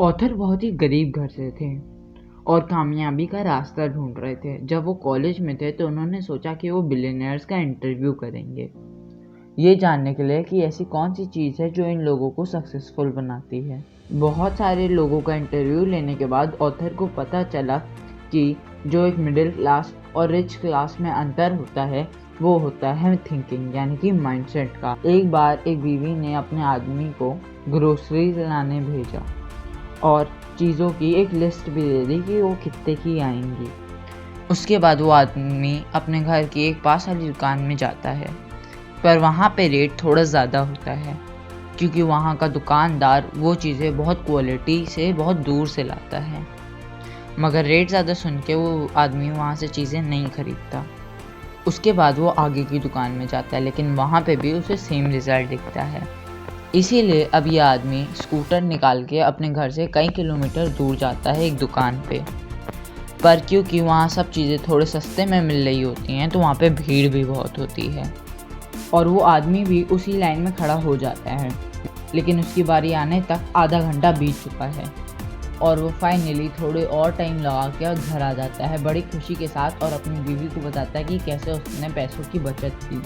Author बहुत ही गरीब घर से थे और कामयाबी का रास्ता ढूंढ रहे थे। जब वो कॉलेज में थे तो उन्होंने सोचा कि वो बिलियनर्स का इंटरव्यू करेंगे, ये जानने के लिए कि ऐसी कौन सी चीज़ है जो इन लोगों को सक्सेसफुल बनाती है। बहुत सारे लोगों का इंटरव्यू लेने के बाद ऑथर को पता चला कि जो एक मिडिल क्लास और रिच क्लास में अंतर होता है वो होता है थिंकिंग, यानी कि माइंडसेट का। एक बार एक बीवी ने अपने आदमी को ग्रोसरीज लाने भेजा और चीज़ों की एक लिस्ट भी दे दी कि वो कितने की आएंगी। उसके बाद वो आदमी अपने घर की एक पास वाली दुकान में जाता है, पर वहाँ पे रेट थोड़ा ज़्यादा होता है क्योंकि वहाँ का दुकानदार वो चीज़ें बहुत क्वालिटी से बहुत दूर से लाता है। मगर रेट ज़्यादा सुन के वो आदमी वहाँ से चीज़ें नहीं खरीदता। उसके बाद वो आगे की दुकान में जाता है, लेकिन वहाँ पे भी उसे सेम रिज़ल्ट दिखता है। इसीलिए अब ये आदमी स्कूटर निकाल के अपने घर से कई किलोमीटर दूर जाता है एक दुकान पे। पर क्योंकि वहाँ सब चीज़ें थोड़े सस्ते में मिल रही होती हैं तो वहाँ पे भीड़ भी बहुत होती है और वो आदमी भी उसी लाइन में खड़ा हो जाता है। लेकिन उसकी बारी आने तक आधा घंटा बीत चुका है और वो फाइनली थोड़े और टाइम लगा के घर आ जाता है बड़ी खुशी के साथ और अपनी बीवी को बताता है कि कैसे उसने पैसों की बचत की।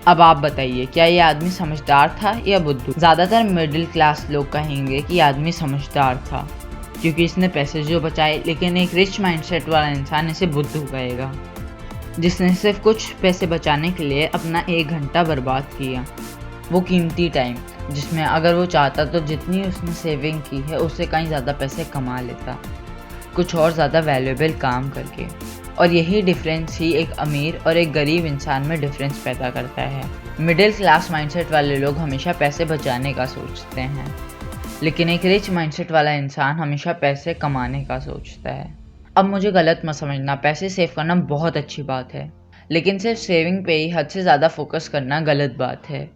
अब आप बताइए, क्या ये आदमी समझदार था या बुद्धू? ज़्यादातर मिडिल क्लास लोग कहेंगे कि आदमी समझदार था क्योंकि इसने पैसे जो बचाए, लेकिन एक रिच माइंडसेट वाला इंसान इसे बुद्धू कहेगा जिसने सिर्फ कुछ पैसे बचाने के लिए अपना 1 घंटा बर्बाद किया, वो कीमती टाइम जिसमें अगर वो चाहता तो जितनी उसने सेविंग की है उससे कहीं ज़्यादा पैसे कमा लेता, कुछ और ज़्यादा वैल्यूएबल काम करके। और यही डिफरेंस ही एक अमीर और एक गरीब इंसान में डिफरेंस पैदा करता है। मिडिल क्लास माइंडसेट वाले लोग हमेशा पैसे बचाने का सोचते हैं, लेकिन एक रिच माइंडसेट वाला इंसान हमेशा पैसे कमाने का सोचता है। अब मुझे गलत मत समझना, पैसे सेव करना बहुत अच्छी बात है, लेकिन सिर्फ सेविंग पे ही हद से ज़्यादा फोकस करना गलत बात है।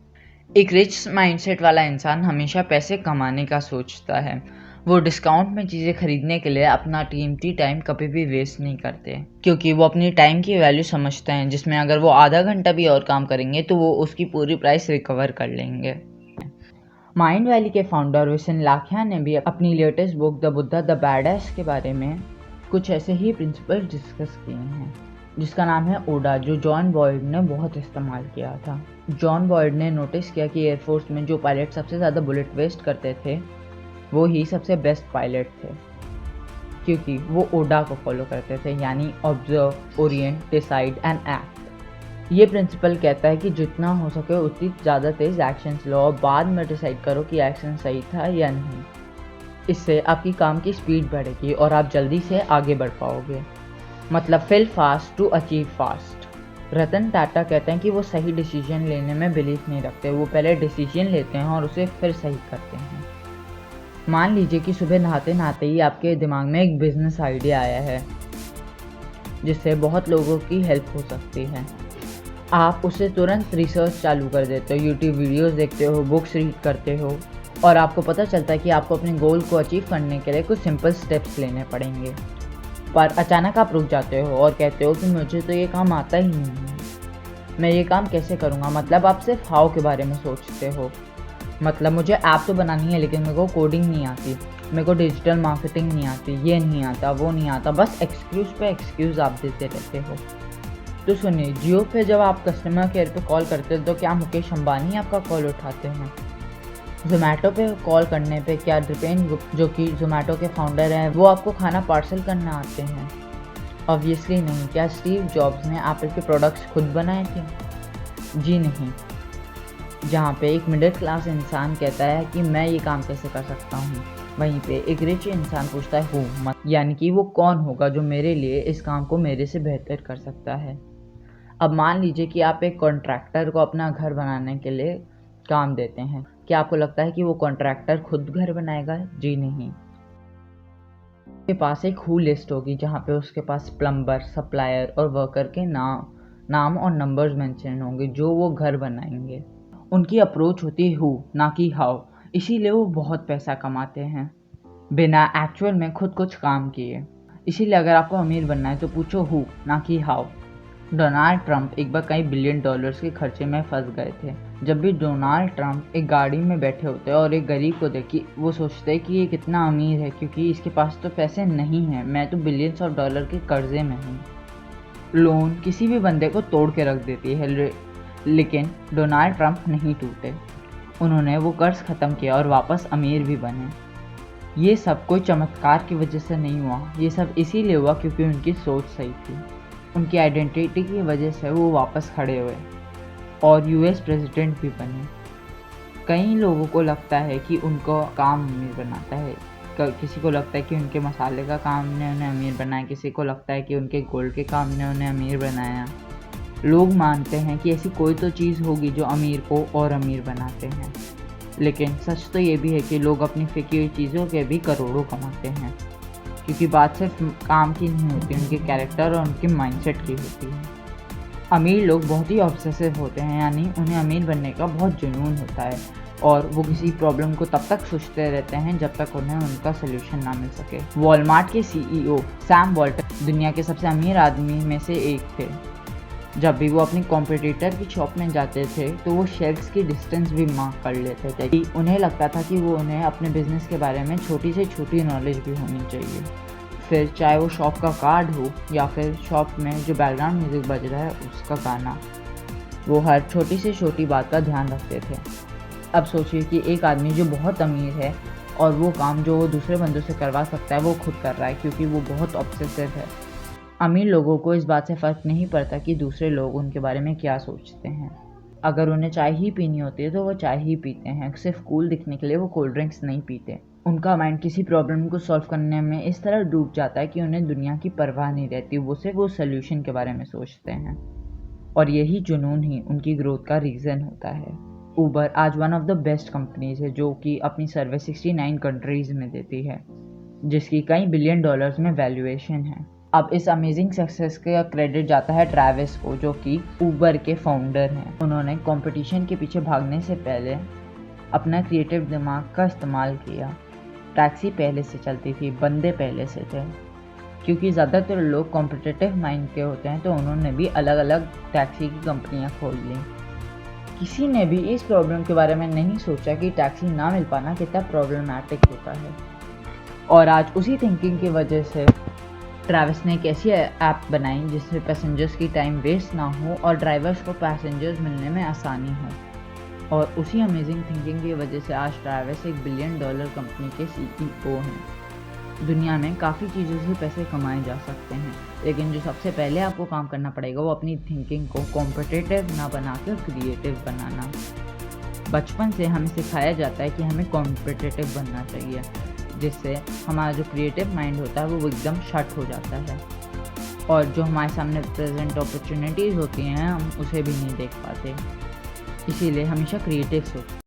एक रिच माइंडसेट वाला इंसान हमेशा पैसे कमाने का सोचता है। वो डिस्काउंट में चीज़ें खरीदने के लिए अपना कीमती टाइम कभी भी वेस्ट नहीं करते क्योंकि वो अपनी टाइम की वैल्यू समझते हैं, जिसमें अगर वो आधा घंटा भी और काम करेंगे तो वो उसकी पूरी प्राइस रिकवर कर लेंगे। माइंड वैली के फाउंडर विशन लाखिया ने भी अपनी latest book the Buddha the badass के बारे में कुछ ऐसे ही प्रिंसिपल डिस्कस किए हैं, जिसका नाम है ओडा, जो जॉन बॉयड ने बहुत इस्तेमाल किया था। जॉन बॉयड ने नोटिस किया कि एयरफोर्स में जो पायलट सबसे ज़्यादा बुलेट वेस्ट करते थे वो ही सबसे बेस्ट पायलट थे क्योंकि वो ओडा को फॉलो करते थे, यानी observe, Orient, decide and act. ये प्रिंसिपल कहता है कि जितना हो सके उतनी ज़्यादा तेज़ एक्शंस लो और बाद में डिसाइड करो कि एक्शन सही था या नहीं। इससे आपकी काम की स्पीड बढ़ेगी और आप जल्दी से आगे बढ़ पाओगे। मतलब feel fast to achieve fast. Ratan Tata कहते हैं कि वो सही डिसीजन लेने में बिलीव नहीं रखते, वो पहले डिसीजन लेते हैं और उसे फिर सही करते हैं। मान लीजिए कि सुबह नहाते नहाते ही आपके दिमाग में एक बिजनेस आइडिया आया है जिससे बहुत लोगों की हेल्प हो सकती है। आप उसे तुरंत रिसर्च चालू कर देते हो, यूट्यूब वीडियोस देखते हो, बुक्स रीड करते हो और आपको पता चलता है कि आपको अपने गोल को अचीव करने के लिए कुछ सिंपल स्टेप्स लेने पड़ेंगे। पर अचानक आप रुक जाते हो और कहते हो कि मुझे तो ये काम आता ही नहीं है, मैं ये काम कैसे करूँगा। मतलब आप सिर्फ हाउ के बारे में सोचते हो। मतलब मुझे ऐप तो बनानी है लेकिन मेरे को कोडिंग नहीं आती, मेरे को डिजिटल मार्केटिंग नहीं आती, ये नहीं आता, वो नहीं आता, बस एक्सक्यूज़ पे एक्सक्यूज़ आप देते रहते हो। तो सुनिए, जियो पे जब आप कस्टमर केयर पे कॉल करते हो तो क्या मुकेश अंबानी आपका कॉल उठाते हैं? ज़ोमैटो पे कॉल करने पे क्या दीपेन गुप्ता, जो कि ज़ोमैटो के फाउंडर हैं, वो आपको खाना पार्सल करना आते हैं? ऑब्वियसली नहीं। क्या स्टीव जॉब्स ने एप्पल के प्रोडक्ट्स खुद बनाए थे? जी नहीं। जहाँ पे एक मिडिल क्लास इंसान कहता है कि मैं ये काम कैसे कर सकता हूँ, वहीं पे एक रिच इंसान पूछता है हूँ, यानी कि वो कौन होगा जो मेरे लिए इस काम को मेरे से बेहतर कर सकता है। अब मान लीजिए कि आप एक कॉन्ट्रैक्टर को अपना घर बनाने के लिए काम देते हैं। क्या आपको लगता है कि वो कॉन्ट्रैक्टर खुद घर बनाएगा? जी नहीं। उसके पास एक हू लिस्ट होगी जहाँ पे उसके पास प्लम्बर, सप्लायर और वर्कर के नाम और नंबर्स मेंशन होंगे जो वो घर बनाएंगे। उनकी अप्रोच होती है हू, ना कि हाउ, इसीलिए वो बहुत पैसा कमाते हैं बिना एक्चुअल में खुद कुछ काम किए। इसीलिए अगर आपको अमीर बनना है तो पूछो हू, ना कि हाउ। डोनाल्ड ट्रंप एक बार कई बिलियन डॉलर्स के खर्चे में फंस गए थे। जब भी डोनाल्ड ट्रंप एक गाड़ी में बैठे होते और एक गरीब को देखी, वो सोचते कि ये कितना अमीर है क्योंकि इसके पास तो पैसे नहीं हैं, मैं तो बिलियंस ऑफ डॉलर के कर्जे में हूँ। लोन किसी भी बंदे को तोड़ के रख देती है, लेकिन डोनाल्ड ट्रंप नहीं टूटे। उन्होंने वो कर्ज ख़त्म किया और वापस अमीर भी बने। ये सब कोई चमत्कार की वजह से नहीं हुआ, ये सब इसीलिए हुआ क्योंकि उनकी सोच सही थी। उनकी आइडेंटिटी की वजह से वो वापस खड़े हुए और यूएस प्रेसिडेंट भी बने। कई लोगों को लगता है कि उनको काम अमीर बनाता है, किसी को लगता है कि उनके मसाले का काम ने उन्हें अमीर बनाया, किसी को लगता है कि उनके गोल्ड के काम ने उन्हें अमीर बनाया। लोग मानते हैं कि ऐसी कोई तो चीज़ होगी जो अमीर को और अमीर बनाते हैं, लेकिन सच तो ये भी है कि लोग अपनी फेंकी हुई चीज़ों के भी करोड़ों कमाते हैं, क्योंकि बात सिर्फ काम की नहीं होती, उनके कैरेक्टर और उनके माइंडसेट की होती है। अमीर लोग बहुत ही ऑब्सेसिव होते हैं, यानी उन्हें अमीर बनने का बहुत जुनून होता है और वो किसी प्रॉब्लम को तब तक सोचते रहते हैं जब तक उन्हें उनका सोल्यूशन ना मिल सके। वॉलमार्ट के सीईओ सैम वॉल्टर दुनिया के सबसे अमीर आदमी में से एक थे। जब भी वो अपनी कॉम्पिटिटर की शॉप में जाते थे तो वो शेल्फ्स की डिस्टेंस भी मार्क कर लेते थे कि उन्हें लगता था कि वो उन्हें अपने बिजनेस के बारे में छोटी से छोटी नॉलेज भी होनी चाहिए। फिर चाहे वो शॉप का कार्ड हो या फिर शॉप में जो बैकग्राउंड म्यूज़िक बज रहा है उसका गाना, वो हर छोटी से छोटी बात का ध्यान रखते थे। अब सोचिए कि एक आदमी जो बहुत अमीर है और वो काम जो वो दूसरे बंदों से करवा सकता है वो खुद कर रहा है क्योंकि वो बहुत ऑब्सेसिव है। अमीर लोगों को इस बात से फ़र्क नहीं पड़ता कि दूसरे लोग उनके बारे में क्या सोचते हैं। अगर उन्हें चाय ही पीनी होती है तो वो चाय ही पीते हैं, सिर्फ कूल दिखने के लिए वो कोल्ड ड्रिंक्स नहीं पीते। उनका माइंड किसी प्रॉब्लम को सॉल्व करने में इस तरह डूब जाता है कि उन्हें दुनिया की परवाह नहीं रहती, वो सिर्फ वो सोल्यूशन के बारे में सोचते हैं। और यही जुनून ही उनकी ग्रोथ का रीज़न होता है। ऊबर आज one of the best companies है जो कि अपनी सर्विस 69 कंट्रीज़ में देती है, जिसकी कई बिलियन डॉलर्स में वैल्यूएशन है। अब इस अमेजिंग सक्सेस का क्रेडिट जाता है ट्रैविस को, जो कि ऊबर के फाउंडर हैं। उन्होंने कंपटीशन के पीछे भागने से पहले अपना क्रिएटिव दिमाग का इस्तेमाल किया। टैक्सी पहले से चलती थी, बंदे पहले से थे, क्योंकि ज़्यादातर लोग कॉम्पिटिटिव माइंड के होते हैं, तो उन्होंने भी अलग अलग टैक्सी की कंपनियां खोल ली। किसी ने भी इस प्रॉब्लम के बारे में नहीं सोचा कि टैक्सी ना मिल पाना कितना प्रॉब्लमैटिक होता है। और आज उसी थिंकिंग की वजह से ट्रैविस ने एक ऐसी ऐप बनाई जिससे पैसेंजर्स की टाइम वेस्ट ना हो और ड्राइवर्स को पैसेंजर्स मिलने में आसानी हो। और उसी अमेजिंग थिंकिंग की वजह से आज ट्रैविस एक बिलियन डॉलर कंपनी के सीईओ हैं। दुनिया में काफ़ी चीज़ों से पैसे कमाए जा सकते हैं, लेकिन जो सबसे पहले आपको काम करना पड़ेगा वो अपनी थिंकिंग को कॉम्पिटिटिव ना बनाकर क्रिएटिव बनाना। बचपन से हमें सिखाया जाता है कि हमें कॉम्पिटिटिव बनना चाहिए, जिससे हमारा जो क्रिएटिव माइंड होता है वो एकदम शट हो जाता है और जो हमारे सामने प्रेजेंट अपॉर्चुनिटीज़ होती हैं हम उसे भी नहीं देख पाते। इसीलिए हमेशा क्रिएटिव सोचें।